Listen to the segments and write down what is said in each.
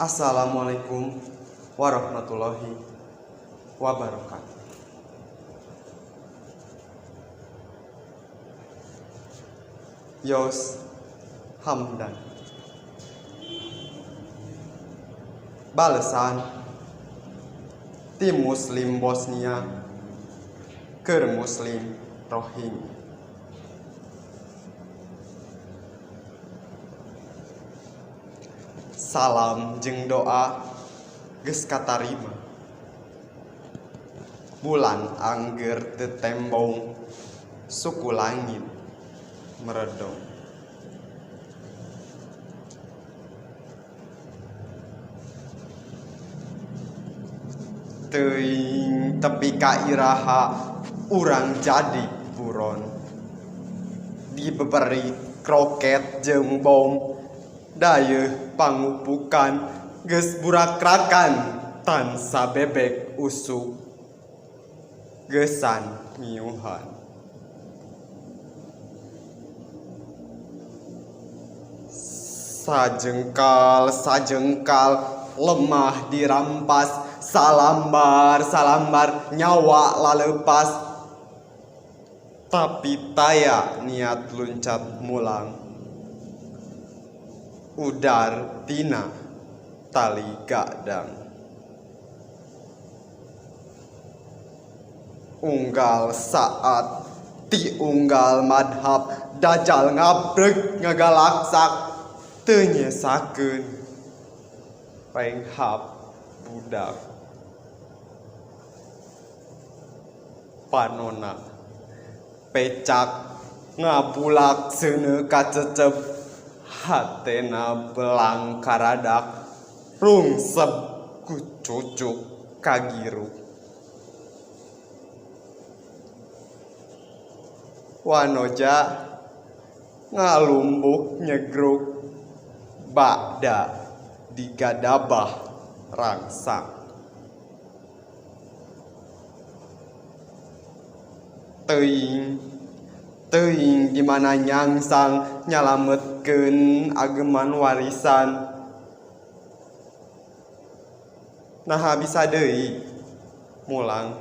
Assalamualaikum warahmatullahi wabarakatuh. Yos Hamdan. Balasan tim Muslim Bosnia ke Muslim Rohingya. Salam jeung doa geus katarima. Bulan angger teu tembong, suku langit meredong. Teuing tepi ka iraha urang jadi buron. Dibeberi kroket jeung bom, dayeuh pangupukan geus burakrakan tan sabebek usuk geusan miuhan. Sajengkal lemah dirampas, salambar nyawa laleupas, tapi taya niat luncat mulang. Udar tina tali gadang, unggal saat ti unggal madhab, dajal ngabreg ngagalaksak teu nyesakeun penghap budak. Panona pecak ngabulak seuneu kacecep, hatena belang karadak, rungsep ku cucuk kagiru. Wanoja ngalumbuk nyegruk, bakda digadabah rangsang. Teuing di mana nyangsang nyalametkeun ageman warisan. Naha bisa deui mulang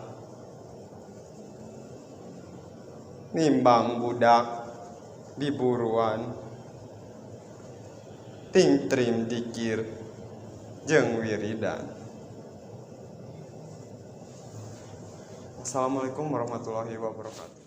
nimbang budak diburuan, tingtrim dikir jeung wiridan. Assalamualaikum warahmatullahi wabarakatuh.